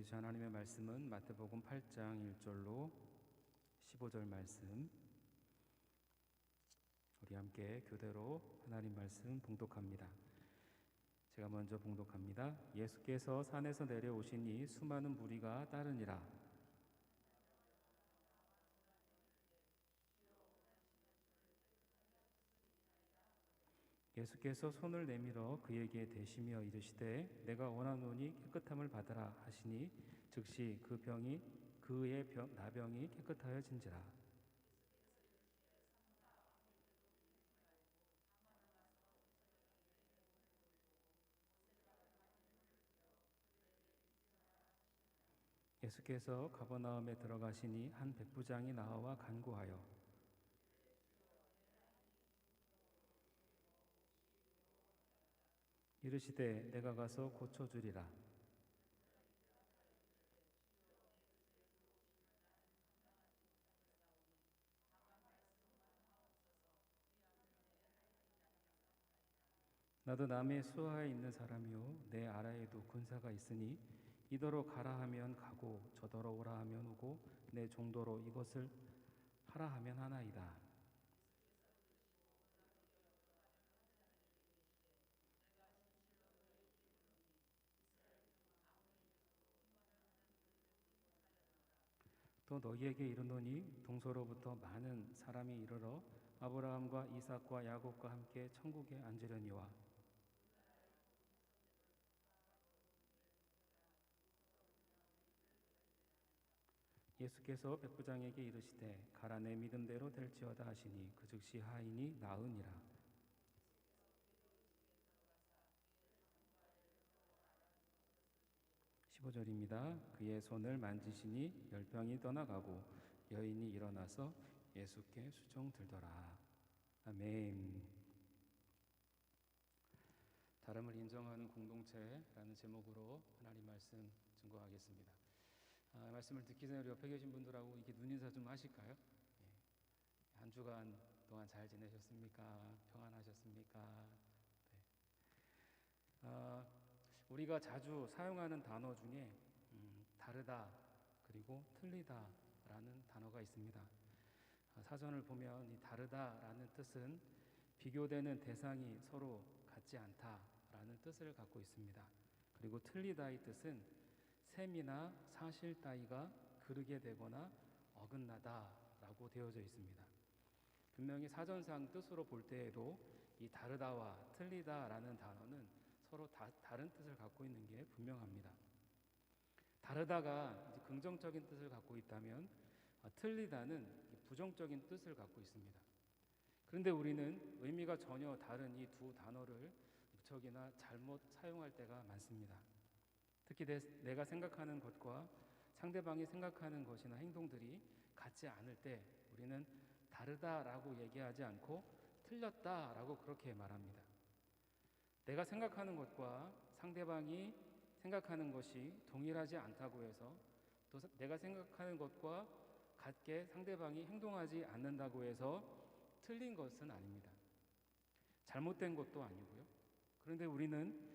보기 전 하나님의 말씀은 마태복음 8장 1절로 15절 말씀, 우리 함께 교대로 하나님 말씀 봉독합니다. 제가 먼저 봉독합니다. 예수께서 산에서 내려오시니 수많은 무리가 따르니라. 예수께서 손을 내밀어 그에게 대시며 이르시되 내가 원하노니 깨끗함을 받으라 하시니 즉시 그의 나병이 깨끗하여진지라. 예수께서 가버나움에 들어가시니 한 백부장이 나와 간구하여 이르시되 내가 가서 고쳐주리라. 나도 남의 수하에 있는 사람이요 내 아래에도 군사가 있으니 이더러 가라 하면 가고 저더러 오라 하면 오고 내 종도로 이것을 하라 하면 하나이다. 또 너희에게 이르노니 동서로부터 많은 사람이 이르러 아브라함과 이삭과 야곱과 함께 천국에 앉으려니와 예수께서 백부장에게 이르시되 가라 내 믿음대로 될지어다 하시니 그 즉시 하인이 나으니라. (15절입니다) 그의 손을 만지시니 열병이 떠나가고 여인이 일어나서 예수께 수종들더라. 아멘. 다름을 인정하는 공동체라는 제목으로 하나님 말씀 증거하겠습니다. 말씀을 듣기 전에 우리 옆에 계신 분들하고 이렇게 눈인사 좀 하실까요? 한 주간 동안 잘 지내셨습니까? 평안하셨습니까? 네. 우리가 자주 사용하는 단어 중에 다르다 그리고 틀리다라는 단어가 있습니다. 사전을 보면 이 다르다라는 뜻은 비교되는 대상이 서로 같지 않다라는 뜻을 갖고 있습니다. 그리고 틀리다의 뜻은 셈이나 사실 따위가 그르게 되거나 어긋나다라고 되어져 있습니다. 분명히 사전상 뜻으로 볼 때에도 이 다르다와 틀리다라는 단어는 서로 다른 뜻을 갖고 있는 게 분명합니다. 다르다가 이제 긍정적인 뜻을 갖고 있다면 틀리다는 부정적인 뜻을 갖고 있습니다. 그런데 우리는 의미가 전혀 다른 이 두 단어를 무척이나 잘못 사용할 때가 많습니다. 특히 내가 생각하는 것과 상대방이 생각하는 것이나 행동들이 같지 않을 때 우리는 다르다라고 얘기하지 않고 틀렸다라고 그렇게 말합니다. 내가 생각하는 것과 상대방이 생각하는 것이 동일하지 않다고 해서 또 내가 생각하는 것과 같게 상대방이 행동하지 않는다고 해서 틀린 것은 아닙니다. 잘못된 것도 아니고요. 그런데 우리는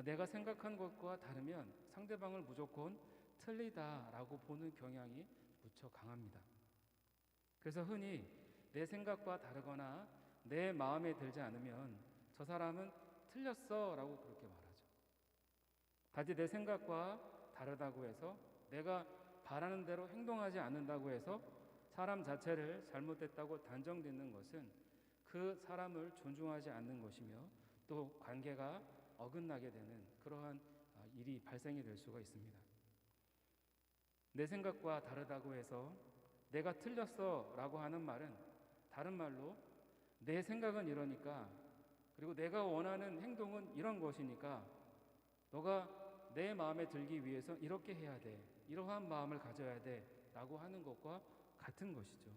내가 생각한 것과 다르면 상대방을 무조건 틀리다라고 보는 경향이 무척 강합니다. 그래서 흔히 내 생각과 다르거나 내 마음에 들지 않으면 저 사람은 틀렸어 라고 그렇게 말하죠. 단지 내 생각과 다르다고 해서 내가 바라는 대로 행동하지 않는다고 해서 사람 자체를 잘못됐다고 단정짓는 것은 그 사람을 존중하지 않는 것이며 또 관계가 어긋나게 되는 그러한 일이 발생이 될 수가 있습니다. 내 생각과 다르다고 해서 내가 틀렸어 라고 하는 말은 다른 말로 내 생각은 이러니까 그리고 내가 원하는 행동은 이런 것이니까 너가 내 마음에 들기 위해서 이렇게 해야 돼. 이러한 마음을 가져야 돼. 라고 하는 것과 같은 것이죠.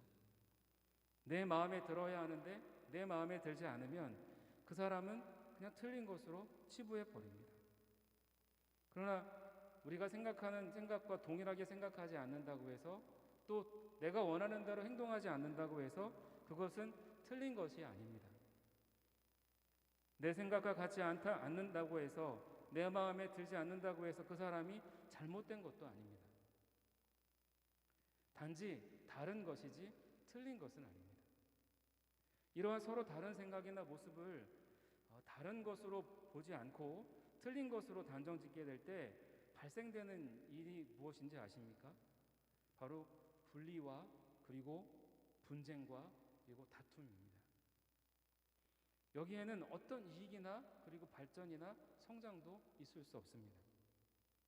내 마음에 들어야 하는데 내 마음에 들지 않으면 그 사람은 그냥 틀린 것으로 치부해 버립니다. 그러나 우리가 생각하는 생각과 동일하게 생각하지 않는다고 해서 또 내가 원하는 대로 행동하지 않는다고 해서 그것은 틀린 것이 아닙니다. 내 생각과 같지 않는다고 해서 내 마음에 들지 않는다고 해서 그 사람이 잘못된 것도 아닙니다. 단지 다른 것이지 틀린 것은 아닙니다. 이러한 서로 다른 생각이나 모습을 다른 것으로 보지 않고 틀린 것으로 단정짓게 될 때 발생되는 일이 무엇인지 아십니까? 바로 분리와 그리고 분쟁과 그리고 다툼입니다. 여기에는 어떤 이익이나 그리고 발전이나 성장도 있을 수 없습니다.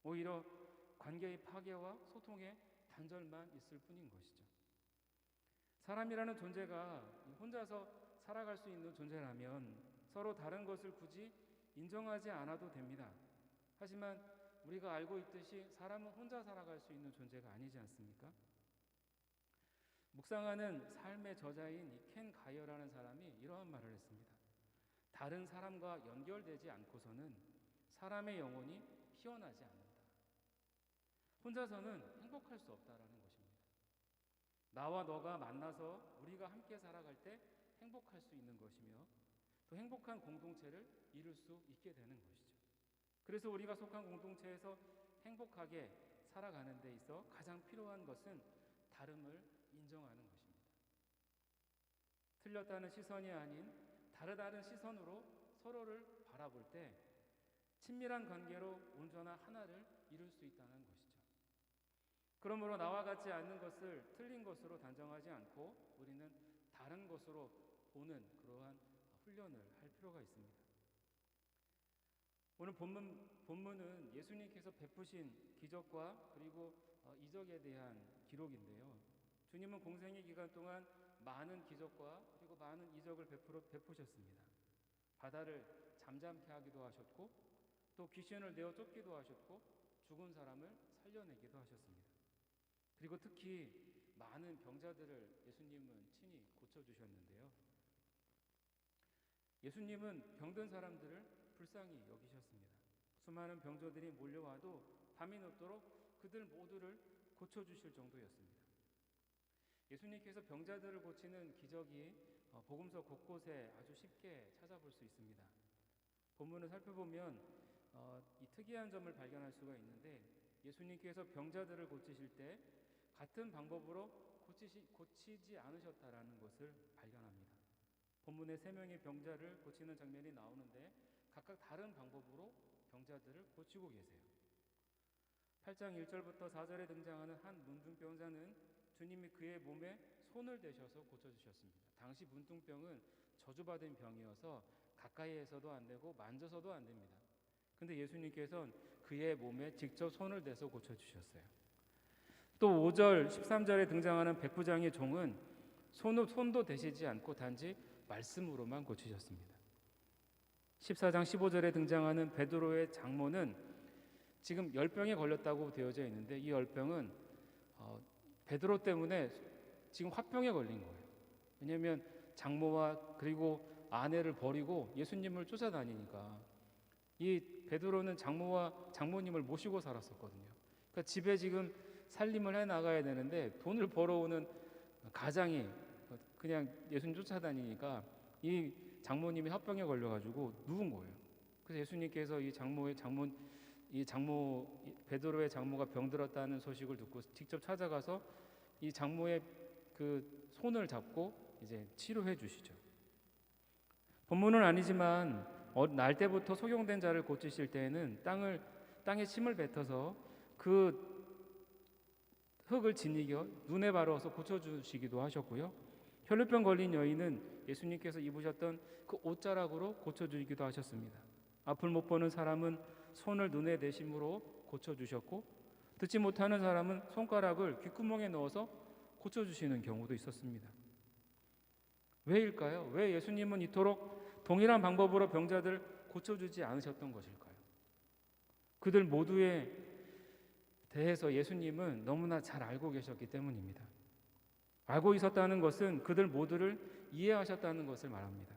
오히려 관계의 파괴와 소통의 단절만 있을 뿐인 것이죠. 사람이라는 존재가 혼자서 살아갈 수 있는 존재라면 서로 다른 것을 굳이 인정하지 않아도 됩니다. 하지만 우리가 알고 있듯이 사람은 혼자 살아갈 수 있는 존재가 아니지 않습니까? 묵상하는 삶의 저자인 이 켄 가이어라는 사람이 이러한 말을 했습니다. 다른 사람과 연결되지 않고서는 사람의 영혼이 피어나지 않는다. 혼자서는 행복할 수 없다라는 것입니다. 나와 너가 만나서 우리가 함께 살아갈 때 행복할 수 있는 것이며 또 행복한 공동체를 이룰 수 있게 되는 것이죠. 그래서 우리가 속한 공동체에서 행복하게 살아가는 데 있어 가장 필요한 것은 다름을 인정하는 것입니다. 틀렸다는 시선이 아닌 다르다는 시선으로 서로를 바라볼 때 친밀한 관계로 온전한 하나를 이룰 수 있다는 것이죠. 그러므로 나와 같지 않는 것을 틀린 것으로 단정하지 않고 우리는 다른 것으로 보는 그러한 훈련을 할 필요가 있습니다. 오늘 본문은 예수님께서 베푸신 기적과 그리고 이적에 대한 기록인데요. 주님은 공생의 기간 동안 많은 기적과 그리고 많은 이적을 베푸셨습니다. 바다를 잠잠케 하기도 하셨고 또 귀신을 내어 쫓기도 하셨고 죽은 사람을 살려내기도 하셨습니다. 그리고 특히 많은 병자들을 예수님은 친히 고쳐주셨는데요. 예수님은 병든 사람들을 불쌍히 여기셨습니다. 수많은 병자들이 몰려와도 밤이 늦도록 그들 모두를 고쳐주실 정도였습니다. 예수님께서 병자들을 고치는 기적이 복음서 곳곳에 아주 쉽게 찾아볼 수 있습니다. 본문을 살펴보면 이 특이한 점을 발견할 수가 있는데 예수님께서 병자들을 고치실 때 같은 방법으로 고치지 않으셨다라는 것을 발견합니다. 본문에 3명의 병자를 고치는 장면이 나오는데 각각 다른 방법으로 병자들을 고치고 계세요. 8장 1절부터 4절에 등장하는 한 문둥병자는 주님이 그의 몸에 손을 대셔서 고쳐주셨습니다. 당시 문둥병은 저주받은 병이어서 가까이에서도 안 되고 만져서도 안 됩니다. 근데 예수님께서는 그의 몸에 직접 손을 대서 고쳐주셨어요. 또 5절, 13절에 등장하는 백부장의 종은 손도 대시지 않고 단지 말씀으로만 고치셨습니다. 14장 15절에 등장하는 베드로의 장모는 지금 열병에 걸렸다고 되어져 있는데 이 열병은 베드로 때문에 지금 화병에 걸린 거예요. 왜냐하면 장모와 그리고 아내를 버리고 예수님을 쫓아다니니까 이 베드로는 장모와 장모님을 모시고 살았었거든요. 그러니까 집에 지금 살림을 해 나가야 되는데 돈을 벌어오는 가장이 그냥 예수님 쫓아다니니까 이 장모님이 화병에 걸려가지고 누운 거예요. 그래서 예수님께서 베드로의 장모가 병들었다는 소식을 듣고 직접 찾아가서 이 장모의 그 손을 잡고 이제 치료해 주시죠. 본문은 아니지만 날 때부터 소경된 자를 고치실 때에는 땅에 침을 뱉어서 그 흙을 지니겨 눈에 바르어서 고쳐주시기도 하셨고요. 혈루병 걸린 여인은 예수님께서 입으셨던 그 옷자락으로 고쳐주기도 하셨습니다. 앞을 못 보는 사람은 손을 눈에 대심으로 고쳐주셨고 듣지 못하는 사람은 손가락을 귓구멍에 넣어서 고쳐주시는 경우도 있었습니다. 왜일까요? 왜 예수님은 이토록 동일한 방법으로 병자들 고쳐주지 않으셨던 것일까요? 그들 모두에 대해서 예수님은 너무나 잘 알고 계셨기 때문입니다. 알고 있었다는 것은 그들 모두를 이해하셨다는 것을 말합니다.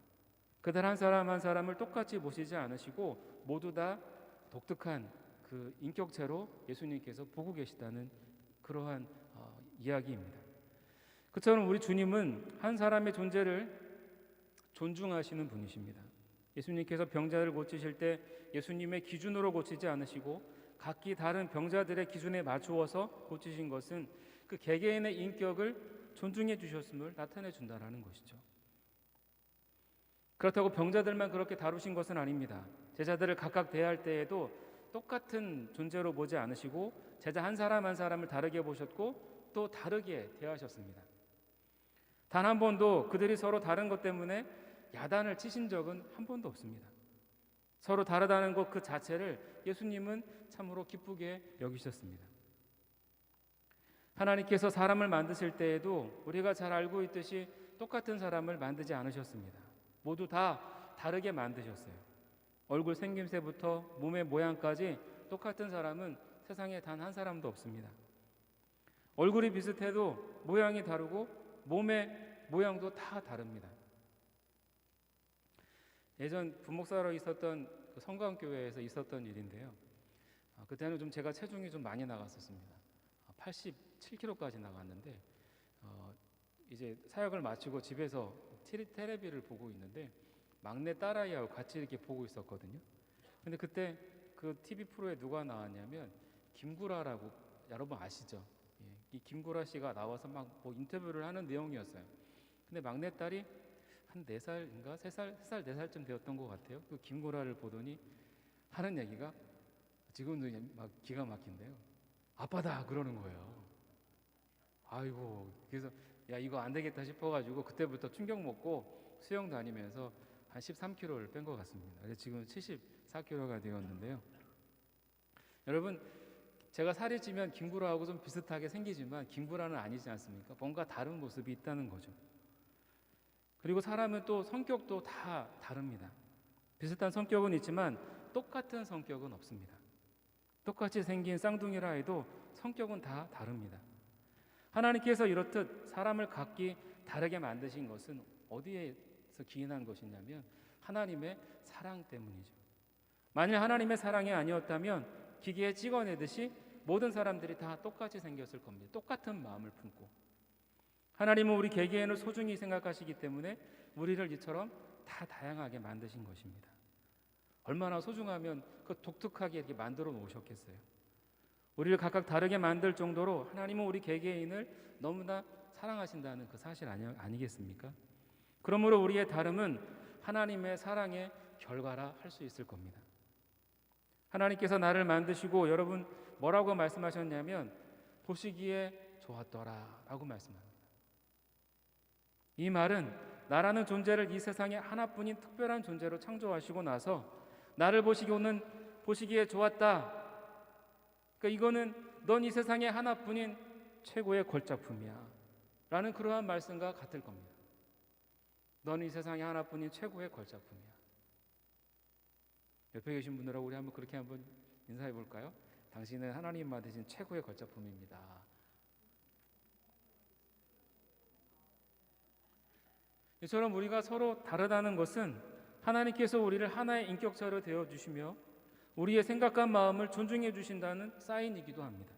그들 한 사람 한 사람을 똑같이 보시지 않으시고 모두 다 독특한 그 인격체로 예수님께서 보고 계시다는 그러한 이야기입니다. 그처럼 우리 주님은 한 사람의 존재를 존중하시는 분이십니다. 예수님께서 병자를 고치실 때 예수님의 기준으로 고치지 않으시고 각기 다른 병자들의 기준에 맞추어서 고치신 것은 그 개개인의 인격을 존중해 주셨음을 나타내 준다라는 것이죠. 그렇다고 병자들만 그렇게 다루신 것은 아닙니다. 제자들을 각각 대할 때에도 똑같은 존재로 보지 않으시고 제자 한 사람 한 사람을 다르게 보셨고 또 다르게 대하셨습니다. 단 한 번도 그들이 서로 다른 것 때문에 야단을 치신 적은 한 번도 없습니다. 서로 다르다는 것 그 자체를 예수님은 참으로 기쁘게 여기셨습니다. 하나님께서 사람을 만드실 때에도 우리가 잘 알고 있듯이 똑같은 사람을 만들지 않으셨습니다. 모두 다 다르게 만드셨어요. 얼굴 생김새부터 몸의 모양까지 똑같은 사람은 세상에 단 한 사람도 없습니다. 얼굴이 비슷해도 모양이 다르고 몸의 모양도 다 다릅니다. 예전 부목사로 있었던 그 성광교회에서 있었던 일인데요. 그때는 좀 제가 체중이 좀 많이 나갔었습니다. 87kg까지 나갔는데 이제 사역을 마치고 집에서 텔레비를 보고 있는데 막내 딸아이하고 같이 이렇게 보고 있었거든요. 근데 그때 그 TV 프로에 누가 나왔냐면 김구라라고 여러분 아시죠? 이 김구라 씨가 나와서 막 뭐 인터뷰를 하는 내용이었어요. 근데 막내 딸이 한 4살인가 3살, 4살쯤 되었던 것 같아요. 그 김구라를 보더니 하는 얘기가 지금도 막 기가 막힌데요. 아빠다 그러는 거예요. 아이고, 그래서 야 이거 안 되겠다 싶어가지고 그때부터 충격 먹고 수영 다니면서 한 13kg를 뺀 것 같습니다. 그래서 지금 74kg가 되었는데요. 여러분, 제가 살이 찌면 김구라하고 좀 비슷하게 생기지만 김구라는 아니지 않습니까? 뭔가 다른 모습이 있다는 거죠. 그리고 사람은 또 성격도 다 다릅니다. 비슷한 성격은 있지만 똑같은 성격은 없습니다. 똑같이 생긴 쌍둥이라 해도 성격은 다 다릅니다. 하나님께서 이렇듯 사람을 각기 다르게 만드신 것은 어디에서 기인한 것이냐면 하나님의 사랑 때문이죠. 만일 하나님의 사랑이 아니었다면 기계에 찍어내듯이 모든 사람들이 다 똑같이 생겼을 겁니다. 똑같은 마음을 품고. 하나님은 우리 개개인을 소중히 생각하시기 때문에 우리를 이처럼 다 다양하게 만드신 것입니다. 얼마나 소중하면 그 독특하게 이렇게 만들어 놓으셨겠어요. 우리를 각각 다르게 만들 정도로 하나님은 우리 개개인을 너무나 사랑하신다는 그 사실 아니겠습니까? 그러므로 우리의 다름은 하나님의 사랑의 결과라 할 수 있을 겁니다. 하나님께서 나를 만드시고 여러분 뭐라고 말씀하셨냐면 보시기에 좋았더라 라고 말씀합니다. 이 말은 나라는 존재를 이 세상에 하나뿐인 특별한 존재로 창조하시고 나서 나를 보시기에 좋았다. 그러니까 이거는 넌 이 세상에 하나뿐인 최고의 걸작품이야 라는 그러한 말씀과 같을 겁니다. 넌 이 세상에 하나뿐인 최고의 걸작품이야. 옆에 계신 분들하고 우리 한번 그렇게 한번 인사해 볼까요? 당신은 하나님 만드신 최고의 걸작품입니다. 이처럼 우리가 서로 다르다는 것은 하나님께서 우리를 하나의 인격체로 되어주시며 우리의 생각과 마음을 존중해 주신다는 사인이기도 합니다.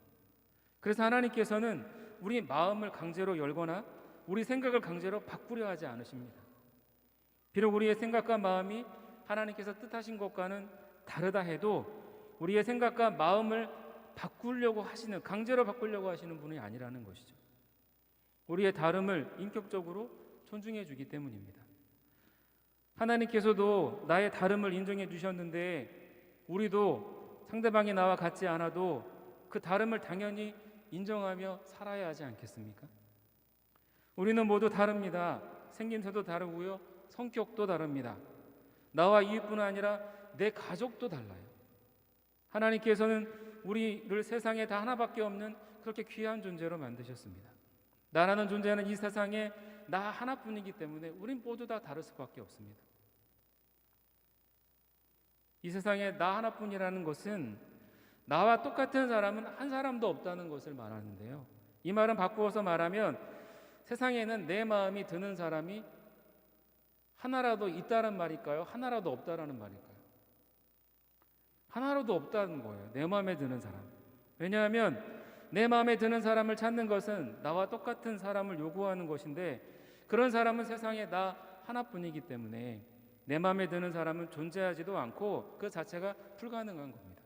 그래서 하나님께서는 우리 마음을 강제로 열거나 우리 생각을 강제로 바꾸려 하지 않으십니다. 비록 우리의 생각과 마음이 하나님께서 뜻하신 것과는 다르다 해도 우리의 생각과 마음을 강제로 바꾸려고 하시는 분이 아니라는 것이죠. 우리의 다름을 인격적으로 존중해 주기 때문입니다. 하나님께서도 나의 다름을 인정해 주셨는데 우리도 상대방이 나와 같지 않아도 그 다름을 당연히 인정하며 살아야 하지 않겠습니까? 우리는 모두 다릅니다. 생김새도 다르고요. 성격도 다릅니다. 나와 이웃뿐 아니라 내 가족도 달라요. 하나님께서는 우리를 세상에 다 하나밖에 없는 그렇게 귀한 존재로 만드셨습니다. 나라는 존재는 이 세상에 나 하나뿐이기 때문에 우린 모두 다 다를 수밖에 없습니다. 이 세상에 나 하나뿐이라는 것은 나와 똑같은 사람은 한 사람도 없다는 것을 말하는데요. 이 말은 바꾸어서 말하면 세상에는 내 마음이 드는 사람이 하나라도 있다는 말일까요? 하나라도 없다라는 말일까요? 하나라도 없다는 거예요. 내 마음에 드는 사람. 왜냐하면 내 마음에 드는 사람을 찾는 것은 나와 똑같은 사람을 요구하는 것인데 그런 사람은 세상에 나 하나뿐이기 때문에 내 마음에 드는 사람은 존재하지도 않고 그 자체가 불가능한 겁니다.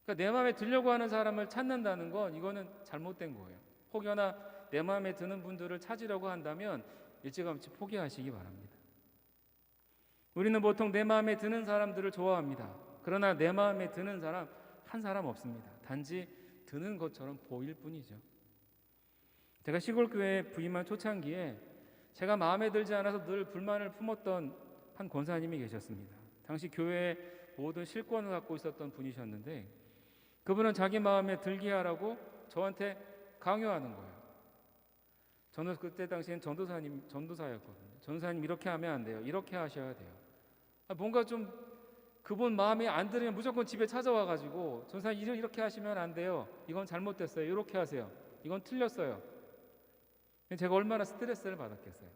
그러니까 내 마음에 들려고 하는 사람을 찾는다는 건 이거는 잘못된 거예요. 혹여나 내 마음에 드는 분들을 찾으려고 한다면 일찌감치 포기하시기 바랍니다. 우리는 보통 내 마음에 드는 사람들을 좋아합니다. 그러나 내 마음에 드는 사람 한 사람 없습니다. 단지 드는 것처럼 보일 뿐이죠. 제가 시골 교회에 부임한 초창기에 제가 마음에 들지 않아서 늘 불만을 품었던 한 권사님이 계셨습니다. 당시 교회의 모든 실권을 갖고 있었던 분이셨는데 그분은 자기 마음에 들게 하라고 저한테 강요하는 거예요. 저는 그때 당시엔 전도사였거든요. 전도사님 이렇게 하면 안 돼요. 이렇게 하셔야 돼요. 뭔가 좀 그분 마음에 안 들으면 무조건 집에 찾아와가지고 전도사님 이렇게 하시면 안 돼요. 이건 잘못됐어요. 이렇게 하세요. 이건 틀렸어요. 제가 얼마나 스트레스를 받았겠어요.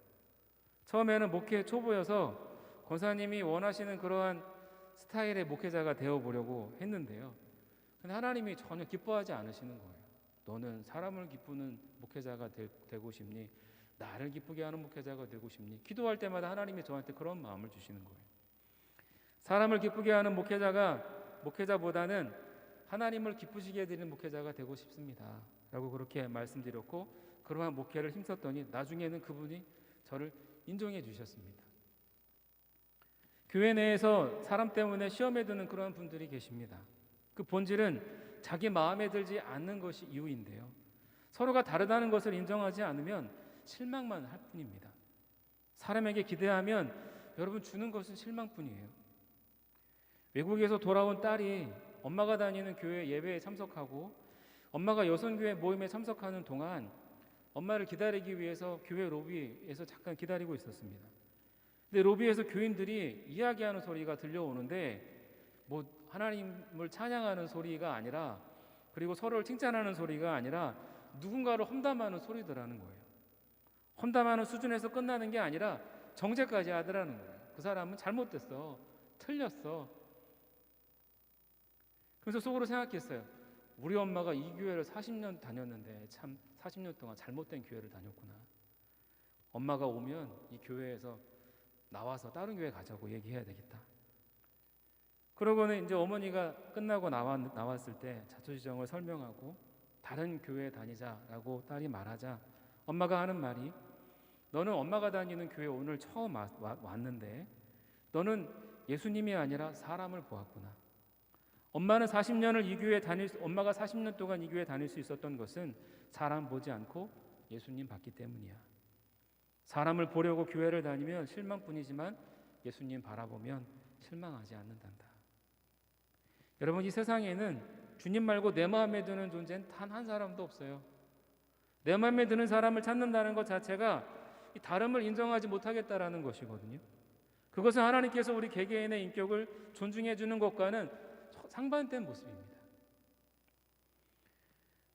처음에는 목회 초보여서 권사님이 원하시는 그러한 스타일의 목회자가 되어보려고 했는데요. 근데 하나님이 전혀 기뻐하지 않으시는 거예요. 너는 사람을 기쁘는 목회자가 되고 싶니? 나를 기쁘게 하는 목회자가 되고 싶니? 기도할 때마다 하나님이 저한테 그런 마음을 주시는 거예요. 사람을 기쁘게 하는 목회자보다는 하나님을 기쁘시게 해드리는 목회자가 되고 싶습니다. 라고 그렇게 말씀드렸고 그러한 목회를 힘썼더니 나중에는 그분이 저를 인정해 주셨습니다. 교회 내에서 사람 때문에 시험에 드는 그런 분들이 계십니다. 그 본질은 자기 마음에 들지 않는 것이 이유인데요. 서로가 다르다는 것을 인정하지 않으면 실망만 할 뿐입니다. 사람에게 기대하면 여러분 주는 것은 실망뿐이에요. 외국에서 돌아온 딸이 엄마가 다니는 교회 예배에 참석하고 엄마가 여성교회 모임에 참석하는 동안 엄마를 기다리기 위해서 교회 로비에서 잠깐 기다리고 있었습니다. 근데 로비에서 교인들이 이야기하는 소리가 들려오는데 하나님을 찬양하는 소리가 아니라 그리고 서로를 칭찬하는 소리가 아니라 누군가를 험담하는 소리더라는 거예요. 험담하는 수준에서 끝나는 게 아니라 정죄까지 하더라는 거예요. 그 사람은 잘못됐어. 틀렸어. 그래서 속으로 생각했어요. 우리 엄마가 이 교회를 40년 다녔는데 참 40년 동안 잘못된 교회를 다녔구나. 엄마가 오면 이 교회에서 나와서 다른 교회 가자고 얘기해야 되겠다. 그러고는 이제 어머니가 끝나고 나왔을 때 자초지종을 설명하고 다른 교회에 다니자라고 딸이 말하자 엄마가 하는 말이 너는 엄마가 다니는 교회 오늘 처음 왔는데 너는 예수님이 아니라 사람을 보았구나. 엄마가 40년 동안 이 교회에 다닐 수 있었던 것은 사람 보지 않고 예수님 봤기 때문이야. 사람을 보려고 교회를 다니면 실망뿐이지만 예수님 바라보면 실망하지 않는단다. 여러분 이 세상에는 주님 말고 내 마음에 드는 존재는 단 한 사람도 없어요. 내 마음에 드는 사람을 찾는다는 것 자체가 이 다름을 인정하지 못하겠다라는 것이거든요. 그것은 하나님께서 우리 개개인의 인격을 존중해 주는 것과는 상반된 모습입니다.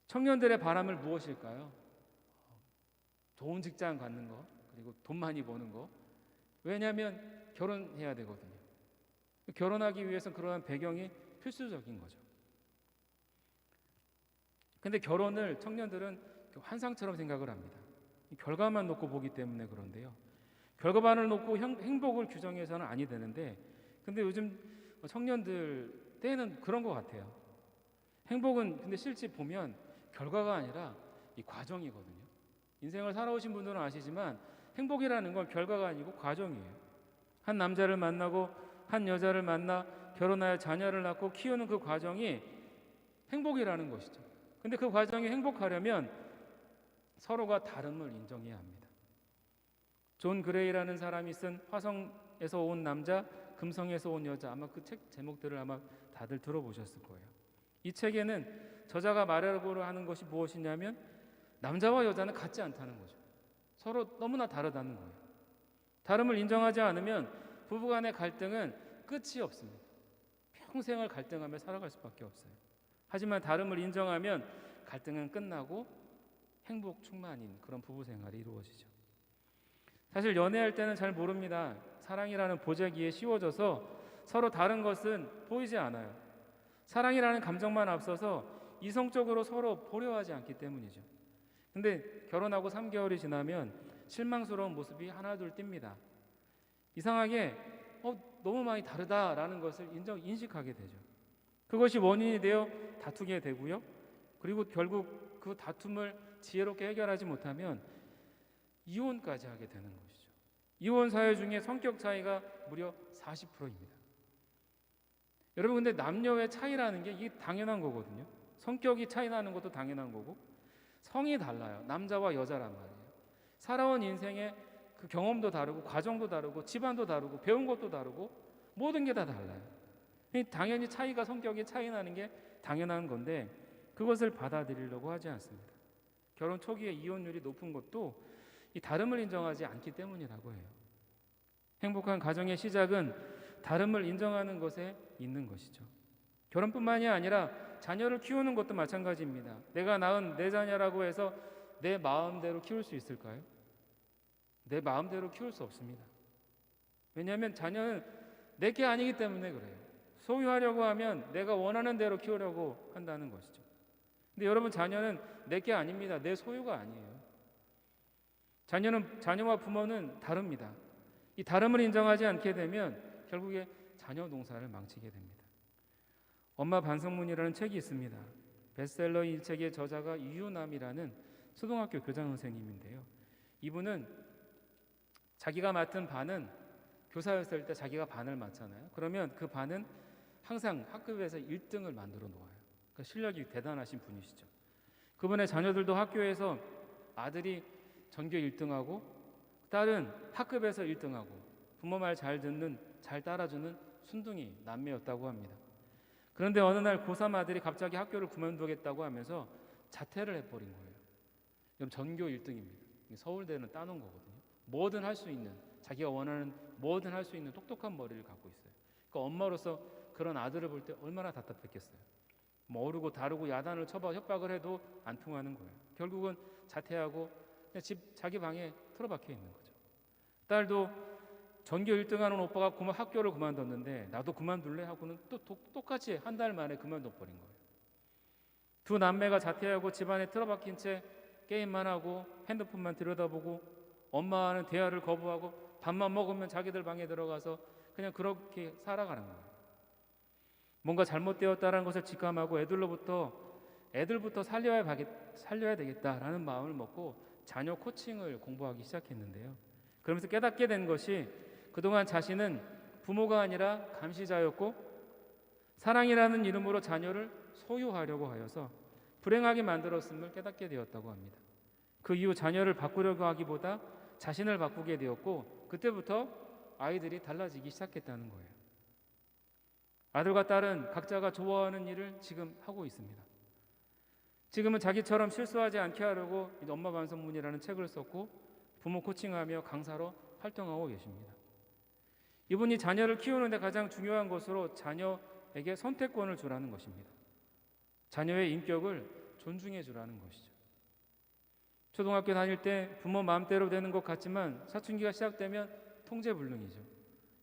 청년들의 바람은 무엇일까요? 좋은 직장 갖는 거, 그리고 돈 많이 버는 거. 왜냐하면 결혼해야 되거든요. 결혼하기 위해서 그러한 배경이 필수적인 거죠. 근데 결혼을 청년들은 환상처럼 생각을 합니다. 결과만 놓고 보기 때문에 그런데요. 결과만을 놓고 행복을 규정해서는 아니 되는데 근데 요즘 청년들 때는 그런 것 같아요. 행복은 근데 실제 보면 결과가 아니라 이 과정이거든요. 인생을 살아오신 분들은 아시지만 행복이라는 건 결과가 아니고 과정이에요. 한 남자를 만나고 한 여자를 만나 결혼하여 자녀를 낳고 키우는 그 과정이 행복이라는 것이죠. 근데 그 과정이 행복하려면 서로가 다름을 인정해야 합니다. 존 그레이라는 사람이 쓴 화성에서 온 남자, 금성에서 온 여자, 아마 그 책 제목들을 아마 다들 들어보셨을 거예요. 이 책에는 저자가 말하려고 하는 것이 무엇이냐면 남자와 여자는 같지 않다는 거죠. 서로 너무나 다르다는 거예요. 다름을 인정하지 않으면 부부간의 갈등은 끝이 없습니다. 평생을 갈등하며 살아갈 수밖에 없어요. 하지만 다름을 인정하면 갈등은 끝나고 행복 충만인 그런 부부 생활이 이루어지죠. 사실 연애할 때는 잘 모릅니다. 사랑이라는 보자기에 씌워져서 서로 다른 것은 보이지 않아요. 사랑이라는 감정만 앞서서 이성적으로 서로 보려하지 않기 때문이죠. 근데 결혼하고 3개월이 지나면 실망스러운 모습이 하나둘 띕니다. 이상하게 너무 많이 다르다라는 것을 인식하게 되죠. 그것이 원인이 되어 다투게 되고요. 그리고 결국 그 다툼을 지혜롭게 해결하지 못하면 이혼까지 하게 되는 것이죠. 이혼 사유 중에 성격 차이가 무려 40%입니다. 여러분, 근데 남녀의 차이라는 게 이게 당연한 거거든요. 성격이 차이 나는 것도 당연한 거고, 성이 달라요. 남자와 여자란 말이에요. 살아온 인생의 그 경험도 다르고, 과정도 다르고, 집안도 다르고, 배운 것도 다르고, 모든 게 다 달라요. 당연히 성격이 차이 나는 게 당연한 건데, 그것을 받아들이려고 하지 않습니다. 결혼 초기에 이혼율이 높은 것도 이 다름을 인정하지 않기 때문이라고 해요. 행복한 가정의 시작은 다름을 인정하는 것에 있는 것이죠. 결혼뿐만이 아니라 자녀를 키우는 것도 마찬가지입니다. 내가 낳은 내 자녀라고 해서 내 마음대로 키울 수 있을까요? 내 마음대로 키울 수 없습니다. 왜냐하면 자녀는 내게 아니기 때문에 그래요. 소유하려고 하면 내가 원하는 대로 키우려고 한다는 것이죠. 근데 여러분, 자녀는 내게 아닙니다. 내 소유가 아니에요. 자녀와 부모는 다릅니다. 이 다름을 인정하지 않게 되면 결국에 자녀 농사를 망치게 됩니다. 엄마 반성문이라는 책이 있습니다. 베스트셀러 이 책의 저자가 이유남이라는 초등학교 교장 선생님인데요. 이분은 자기가 맡은 반은 교사였을 때 자기가 반을 맡잖아요. 그러면 그 반은 항상 학급에서 1등을 만들어 놓아요. 그러니까 실력이 대단하신 분이시죠. 그분의 자녀들도 학교에서 아들이 전교 1등하고 딸은 학급에서 1등하고 부모 말 잘 듣는, 잘 따라주는 순둥이 남매였다고 합니다. 그런데 어느 날 고3 아들이 갑자기 학교를 그만두겠다고 하면서 자퇴를 해버린 거예요. 그럼 전교 1등입니다. 서울대는 따놓은 거거든요. 뭐든 할 수 있는, 자기가 원하는 뭐든 할 수 있는 똑똑한 머리를 갖고 있어요. 그러니까 엄마로서 그런 아들을 볼 때 얼마나 답답했겠어요. 뭐 어르고 다르고 야단을 쳐봐 협박을 해도 안 통하는 거예요. 결국은 자퇴하고 그냥 자기 방에 틀어박혀 있는 거죠. 딸도 전교 1등하는 오빠가 학교를 그만뒀는데 나도 그만둘래 하고는 또 똑같이 한 달 만에 그만둬버린 거예요. 두 남매가 자퇴하고 집안에 틀어박힌 채 게임만 하고 핸드폰만 들여다보고 엄마와는 대화를 거부하고 밥만 먹으면 자기들 방에 들어가서 그냥 그렇게 살아가는 거예요. 뭔가 잘못되었다는 것을 직감하고 애들부터 살려야 되겠다라는 마음을 먹고 자녀 코칭을 공부하기 시작했는데요. 그러면서 깨닫게 된 것이 그동안 자신은 부모가 아니라 감시자였고 사랑이라는 이름으로 자녀를 소유하려고 하여서 불행하게 만들었음을 깨닫게 되었다고 합니다. 그 이후 자녀를 바꾸려고 하기보다 자신을 바꾸게 되었고 그때부터 아이들이 달라지기 시작했다는 거예요. 아들과 딸은 각자가 좋아하는 일을 지금 하고 있습니다. 지금은 자기처럼 실수하지 않게 하려고 엄마 반성문이라는 책을 썼고 부모 코칭하며 강사로 활동하고 계십니다. 이분이 자녀를 키우는데 가장 중요한 것으로 자녀에게 선택권을 주라는 것입니다. 자녀의 인격을 존중해 주라는 것이죠. 초등학교 다닐 때 부모 마음대로 되는 것 같지만 사춘기가 시작되면 통제불능이죠.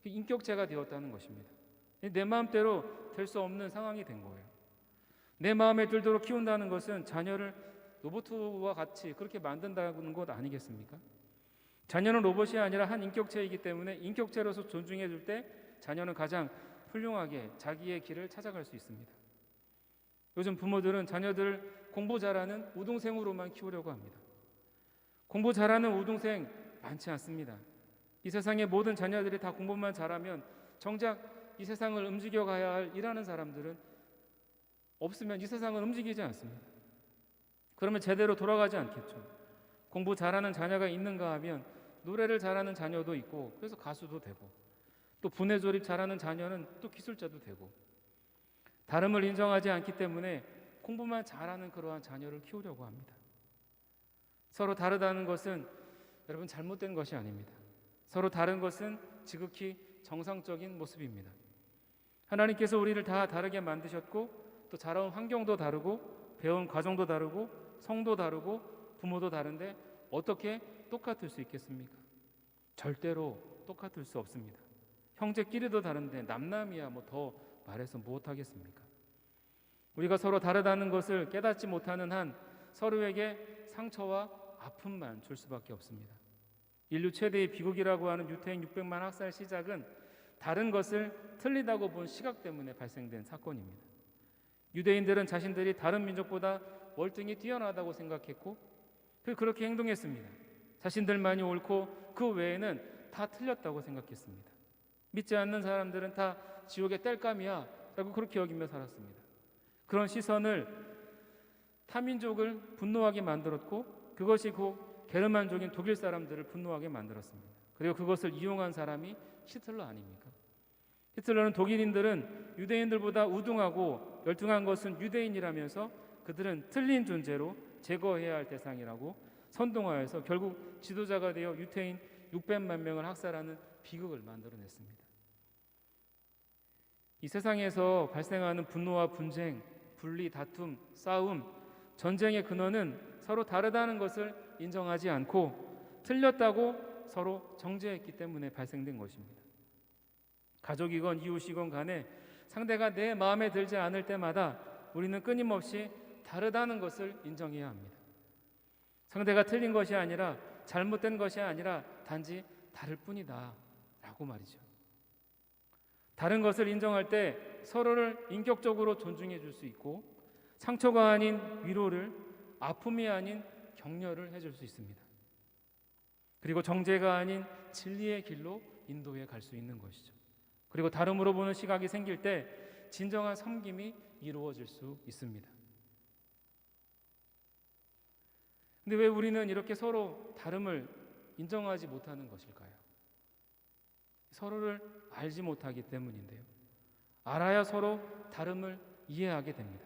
인격체가 되었다는 것입니다. 내 마음대로 될 수 없는 상황이 된 거예요. 내 마음에 들도록 키운다는 것은 자녀를 로봇과 같이 그렇게 만든다는 것 아니겠습니까? 자녀는 로봇이 아니라 한 인격체이기 때문에 인격체로서 존중해 줄 때 자녀는 가장 훌륭하게 자기의 길을 찾아갈 수 있습니다. 요즘 부모들은 자녀들을 공부 잘하는 우등생으로만 키우려고 합니다. 공부 잘하는 우등생 많지 않습니다. 이 세상의 모든 자녀들이 다 공부만 잘하면 정작 이 세상을 움직여가야 할 일하는 사람들은 없으면 이 세상은 움직이지 않습니다. 그러면 제대로 돌아가지 않겠죠. 공부 잘하는 자녀가 있는가 하면 노래를 잘하는 자녀도 있고 그래서 가수도 되고 또 분해 조립 잘하는 자녀는 또 기술자도 되고 다름을 인정하지 않기 때문에 공부만 잘하는 그러한 자녀를 키우려고 합니다. 서로 다르다는 것은 여러분 잘못된 것이 아닙니다. 서로 다른 것은 지극히 정상적인 모습입니다. 하나님께서 우리를 다 다르게 만드셨고 또 자라온 환경도 다르고 배운 과정도 다르고 성도 다르고 부모도 다른데 어떻게 똑같을 수 있겠습니까? 절대로 똑같을 수 없습니다. 형제끼리도 다른데 남남이야 뭐 더 말해서 무엇하겠습니까? 우리가 서로 다르다는 것을 깨닫지 못하는 한 서로에게 상처와 아픔만 줄 수밖에 없습니다. 인류 최대의 비극이라고 하는 유태인 600만 학살 시작은 다른 것을 틀리다고 본 시각 때문에 발생된 사건입니다. 유대인들은 자신들이 다른 민족보다 월등히 뛰어나다고 생각했고 그렇게 행동했습니다. 자신들만이 옳고 그 외에는 다 틀렸다고 생각했습니다. 믿지 않는 사람들은 다 지옥의 땔감이야 라고 그렇게 여기며 살았습니다. 그런 시선을 타민족을 분노하게 만들었고 그것이 곧 게르만족인 독일 사람들을 분노하게 만들었습니다. 그리고 그것을 이용한 사람이 히틀러 아닙니까? 히틀러는 독일인들은 유대인들보다 우등하고 열등한 것은 유대인이라면서 그들은 틀린 존재로 제거해야 할 대상이라고 선동하여서 결국 지도자가 되어 유태인 600만 명을 학살하는 비극을 만들어냈습니다. 이 세상에서 발생하는 분노와 분쟁, 분리, 다툼, 싸움, 전쟁의 근원은 서로 다르다는 것을 인정하지 않고 틀렸다고 서로 정죄했기 때문에 발생된 것입니다. 가족이건 이웃이건 간에 상대가 내 마음에 들지 않을 때마다 우리는 끊임없이 다르다는 것을 인정해야 합니다. 상대가 틀린 것이 아니라 잘못된 것이 아니라 단지 다를 뿐이다 라고 말이죠. 다른 것을 인정할 때 서로를 인격적으로 존중해 줄 수 있고 상처가 아닌 위로를, 아픔이 아닌 격려를 해줄 수 있습니다. 그리고 정죄가 아닌 진리의 길로 인도해 갈 수 있는 것이죠. 그리고 다름으로 보는 시각이 생길 때 진정한 섬김이 이루어질 수 있습니다. 근데 왜 우리는 이렇게 서로 다름을 인정하지 못하는 것일까요? 서로를 알지 못하기 때문인데요. 알아야 서로 다름을 이해하게 됩니다.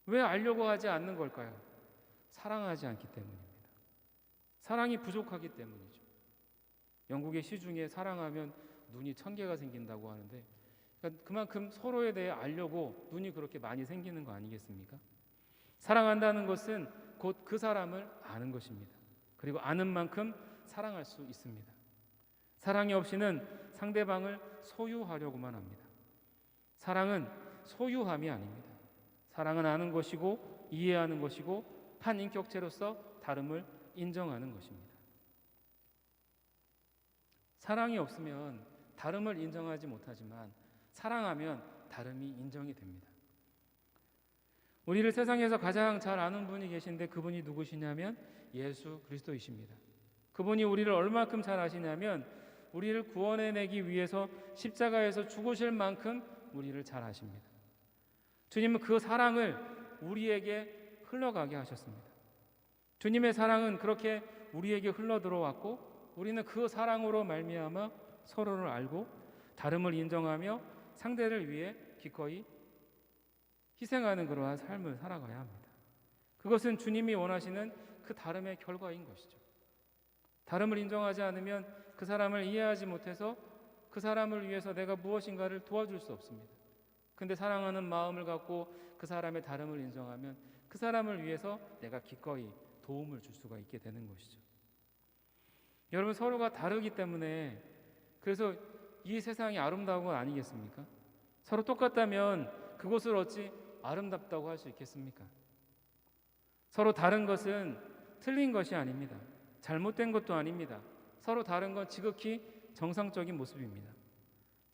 왜 알려고 하지 않는 걸까요? 사랑하지 않기 때문입니다. 사랑이 부족하기 때문이죠. 영국의 시 중에 사랑하면 눈이 1000개가 생긴다고 하는데 그러니까 그만큼 서로에 대해 알려고 눈이 그렇게 많이 생기는 거 아니겠습니까? 사랑한다는 것은 곧 그 사람을 아는 것입니다. 그리고 아는 만큼 사랑할 수 있습니다. 사랑이 없이는 상대방을 소유하려고만 합니다. 사랑은 소유함이 아닙니다. 사랑은 아는 것이고 이해하는 것이고 한 인격체로서 다름을 인정하는 것입니다. 사랑이 없으면 다름을 인정하지 못하지만 사랑하면 다름이 인정이 됩니다. 우리를 세상에서 가장 잘 아는 분이 계신데 그분이 누구시냐면 예수 그리스도이십니다. 그분이 우리를 얼마큼 잘 아시냐면 우리를 구원해내기 위해서 십자가에서 죽으실 만큼 우리를 잘 아십니다. 주님은 그 사랑을 우리에게 흘러가게 하셨습니다. 주님의 사랑은 그렇게 우리에게 흘러들어왔고 우리는 그 사랑으로 말미암아 서로를 알고 다름을 인정하며 상대를 위해 기꺼이 희생하는 그러한 삶을 살아가야 합니다. 그것은 주님이 원하시는 그 다름의 결과인 것이죠. 다름을 인정하지 않으면 그 사람을 이해하지 못해서 그 사람을 위해서 내가 무엇인가를 도와줄 수 없습니다. 근데 사랑하는 마음을 갖고 그 사람의 다름을 인정하면 그 사람을 위해서 내가 기꺼이 도움을 줄 수가 있게 되는 것이죠. 여러분, 서로가 다르기 때문에 그래서 이 세상이 아름다운 건 아니겠습니까? 서로 똑같다면 그것을 어찌 아름답다고 할 수 있겠습니까? 서로 다른 것은 틀린 것이 아닙니다. 잘못된 것도 아닙니다. 서로 다른 건 지극히 정상적인 모습입니다.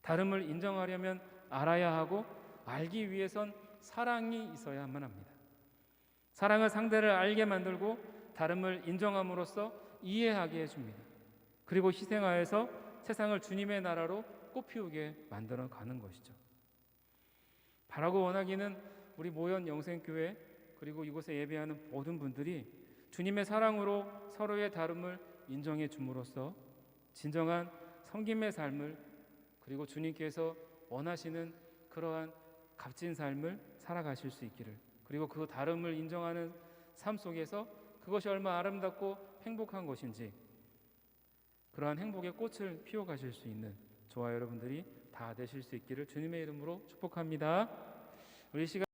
다름을 인정하려면 알아야 하고 알기 위해선 사랑이 있어야만 합니다. 사랑은 상대를 알게 만들고 다름을 인정함으로써 이해하게 해줍니다. 그리고 희생하여서 세상을 주님의 나라로 꽃피우게 만들어 가는 것이죠. 바라고 원하기는 우리 모현 영생교회 그리고 이곳에 예배하는 모든 분들이 주님의 사랑으로 서로의 다름을 인정해 줌으로써 진정한 섬김의 삶을 그리고 주님께서 원하시는 그러한 값진 삶을 살아가실 수 있기를, 그리고 그 다름을 인정하는 삶 속에서 그것이 얼마나 아름답고 행복한 것인지 그러한 행복의 꽃을 피워가실 수 있는 저와 여러분들이 다 되실 수 있기를 주님의 이름으로 축복합니다. 우리 시간